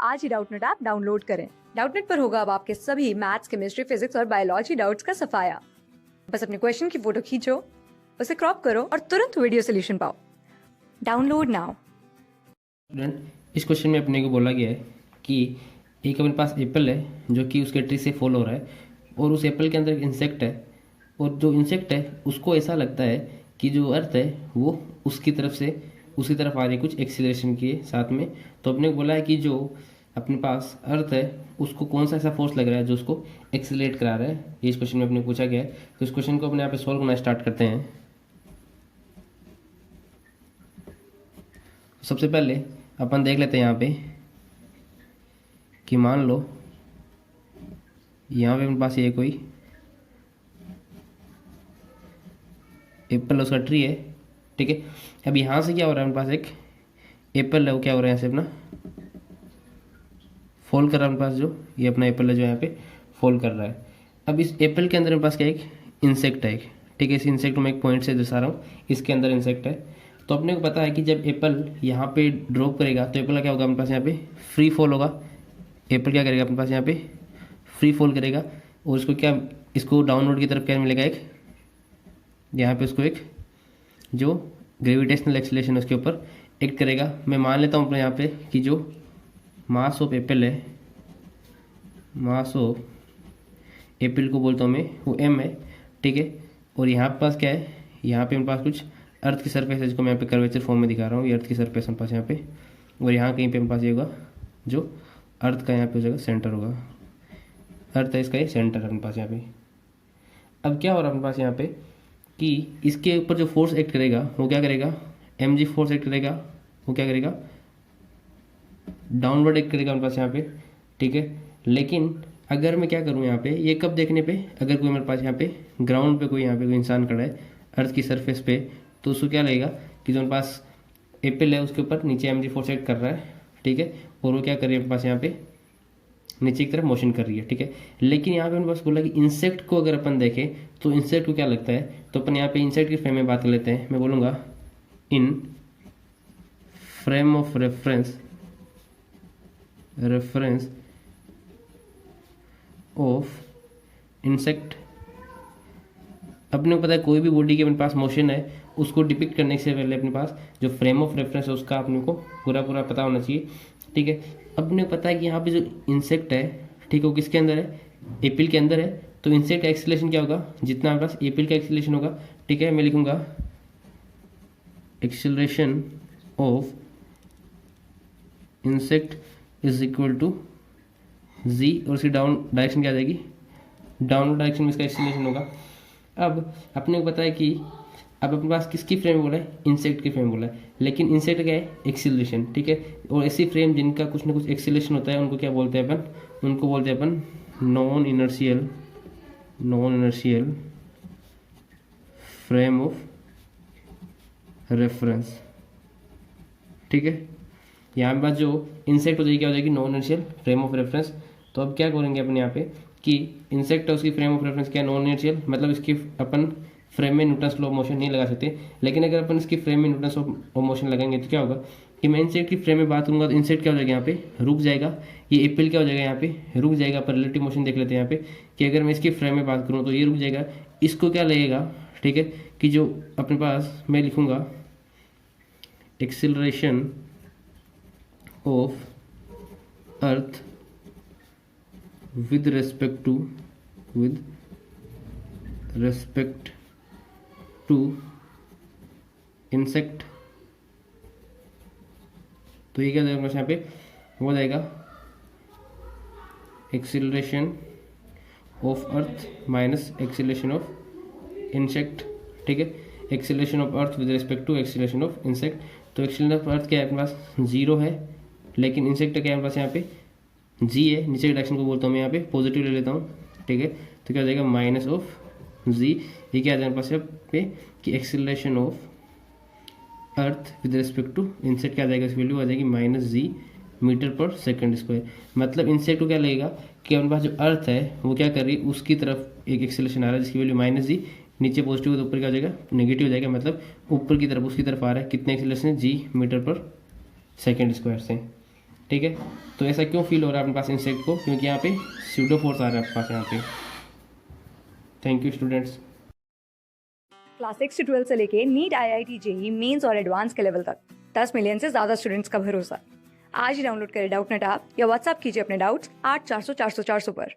आज ही Doubtnut app download करें। Doubtnut पर होगा अब आपके सभी मैथ्स, केमिस्ट्री, फिजिक्स और बायोलॉजी डाउट्स का सफाया। बस अपने क्वेश्चन की फोटो खींचो, उसे क्रॉप करो और तुरंत वीडियो सोल्यूशन पाओ। Download now. स्टूडेंट, इस क्वेश्चन में अपने को बोला गया है कि एक अपने पास एप्पल है जो कि उसके ट्री से फॉल हो रहा है और उस एप्पल के अंदर एक इंसेक्ट है और जो इंसेक्ट है उसको ऐसा लगता है कि जो अर्थ है वो उसकी तरफ आ रही है कुछ एक्सीलरेशन के साथ में। तो अपने को बोला है कि जो अपने पास अर्थ है उसको कौन सा ऐसा फोर्स लग रहा है जो उसको एक्सीलरेट करा रहा है, ये इस क्वेश्चन में अपने को पूछा गया है। तो इस क्वेश्चन को अपने यहाँ पे सॉल्व करना स्टार्ट करते हैं। सबसे पहले अपन देख लेते हैं यहाँ पे कि मान लो यहाँ पे अपने पास ये कोई एप्पल उसका ट्री है, ठीक है। अब यहाँ से क्या हो रहा है, अपने पास एक एप्पल है, वो क्या हो रहा है यहाँ से अपना फॉल कर रहा है। अपने पास जो ये अपना एप्पल है जो यहाँ पे फॉल कर रहा है। अब इस एप्पल के अंदर अपने पास क्या एक इंसेक्ट है, ठीक है। इस इंसेक्ट में एक पॉइंट से दर्शा रहा हूँ, इसके अंदर इंसेक्ट है। तो अपने को पता है कि जब एप्पल यहाँ पे ड्रॉप करेगा तो एप्पल का क्या होगा, अपने पास यहाँ पे फ्री फॉल होगा। एप्पल क्या करेगा, अपने पास यहाँ पे फ्री फॉल करेगा और इसको डाउनवर्ड की तरफ क्या मिलेगा, एक यहाँ पे उसको एक जो ग्रेविटेशनल एक्सीलरेशन उसके ऊपर एक्ट करेगा। मैं मान लेता हूँ अपने यहाँ पे कि जो मास ऑफ एप्पल है, मास ऑफ एप्पल को बोलता हूँ मैं, वो m है, ठीक है। और यहाँ पे पास क्या है, यहाँ पे मेरे पास कुछ अर्थ की सरफेस है जिसको मैं यहाँ पे कर्वेचर फॉर्म में दिखा रहा हूँ। ये अर्थ की सरफेस मेरे पास यहाँ पे, और यहाँ कहीं पे मेरे पास ये होगा जो अर्थ का यहाँ पे हो जाएगा सेंटर होगा। अर्थ है इसका ये सेंटर है अपने पास यहाँ पे। अब क्या हो रहा है अपने पास यहाँ पे कि इसके ऊपर जो फोर्स एक्ट करेगा वो क्या करेगा, mg फोर्स एक्ट करेगा, वो क्या करेगा डाउनवर्ड एक्ट करेगा मेरे पास यहाँ पे, ठीक है। लेकिन अगर मैं क्या करूँ यहाँ पे, ये कब देखने पे, अगर कोई मेरे पास यहाँ पे ग्राउंड पे कोई यहाँ पे कोई इंसान खड़ा है अर्थ की सरफेस पे, तो उसको क्या लगेगा कि जो मेरे पास एप्पल है उसके ऊपर नीचे mg फोर्स एक्ट कर रहा है, ठीक है। और वो क्या कर रही है मेरे पास यहाँ पे नीचे की तरफ मोशन कर रही है, ठीक है। लेकिन यहाँ पे मेरे पास बोला कि इंसेक्ट को अगर अपन देखें तो इंसेक्ट को क्या लगता है, तो अपन यहाँ पे इंसेक्ट की फ्रेम में बात कर लेते हैं। मैं बोलूँगा इन frame of reference of insect. अपने को पता है कोई भी बॉडी के अपने पास मोशन है उसको डिपिक्ट करने से पहले अपने पास जो फ्रेम ऑफ रेफरेंस है उसका अपने को पूरा पता होना चाहिए, ठीक है। अपने को पता है कि यहाँ पे जो इंसेक्ट है, ठीक है, वो किसके अंदर है, एप्पल के अंदर है। तो इंसेक्ट का एक्सीलरेशन क्या होगा, जितना हमारे पास एप्पल का एक्सीलरेशन होगा, ठीक है। मैं लिखूंगा acceleration of insect is equal to g, और उसकी डाउन डायरेक्शन क्या आ जाएगी, डाउनवर्ड डायरेक्शन में इसका एक्सीलरेशन होगा। अब अपने को पता है कि अब अपने पास किसकी फ्रेम बोला है, इंसेक्ट की फ्रेम बोला है, लेकिन इंसेक्ट क्या है एक्सीलरेशन, ठीक है। और ऐसी फ्रेम जिनका कुछ ना कुछ एक्सीलरेशन होता है उनको क्या बोलते हैं अपन, उनको बोलते हैं अपन non inertial frame of reference, ठीक है। यहाँ पे जो इंसेक्ट हो जाएगी क्या हो जाएगी, non inertial frame of reference. तो अब क्या करेंगे अपन यहाँ पे कि इंसेक्ट है उसकी फ्रेम ऑफ रेफरेंस क्या है, नॉन इनर्शियल, मतलब इसकी अपन फ्रेम में न्यूटन्स लॉ ऑफ मोशन नहीं लगा सकते। लेकिन अगर अपन इसकी फ्रेम में न्यूटन्स ऑफ मोशन लगाएंगे तो क्या होगा कि मैं इंसेक्ट की फ्रेम में बात करूंगा तो इंसेक्ट क्या हो जाएगा, यहाँ पे रुक जाएगा। ये एप्पल क्या हो जाएगा, यहाँ पे रुक जाएगा। पर रिलेटिव मोशन देख लेते हैं यहाँ पे कि अगर मैं इसकी फ्रेम में बात करूँ तो ये रुक जाएगा। इसको क्या लगेगा, ठीक है, कि जो अपने पास मैं लिखूंगा acceleration of earth with respect to insect. तो ये क्या जाएगा यहाँ पे, हो जाएगा acceleration of earth minus acceleration of insect, ठीक है। Acceleration of earth with respect to acceleration of insect. तो एक्सीलरेशन ऑफ अर्थ क्या है अपने पास, 0 है, लेकिन इंसेक्ट क्या है अपने पास यहाँ पे जी है। नीचे के डायरेक्शन को बोलता हूँ मैं यहाँ पे पॉजिटिव ले लेता हूँ, ठीक है। तो क्या हो जाएगा माइनस ऑफ जी। ये क्या आ जाएगा पास यहाँ पे कि acceleration of earth with respect to insect क्या आ जाएगा, इसकी वैल्यू आ जाएगी minus G metre per second square. मतलब इंसेक्ट को क्या लगेगा कि अपने पास जो अर्थ है वो क्या कर रही है, उसकी तरफ एक एक्सीलरेशन आ रहा है जिसकी वैल्यू माइनस जी, नीचे पॉजिटिव है तो ऊपर क्या हो जाएगा, नेगेटिव हो जाएगा। मतलब ऊपर की तरफ उसकी तरफ आ रहा है, कितने एक्सीलरेशन है, जी मीटर पर सेकंड स्क्वायर से। ठीक है। तो ऐसा क्यों फील हो रहा है अपने पास इंसेक्ट को, क्योंकि यहाँ पे स्यूडो फोर्स आ रहा है आपके पास यहाँ पे। Thank you students. क्लास 6 से 12 से लेके नीट, IIT, JEE मेंस और एडवांस के लेवल तक 10 मिलियन से ज्यादा स्टूडेंट्स का भरोसा। आज ही डाउनलोड करें डाउटनेट ऐप या व्हाट्सएप कीजिए अपने डाउट्स 8400 400 400 पर।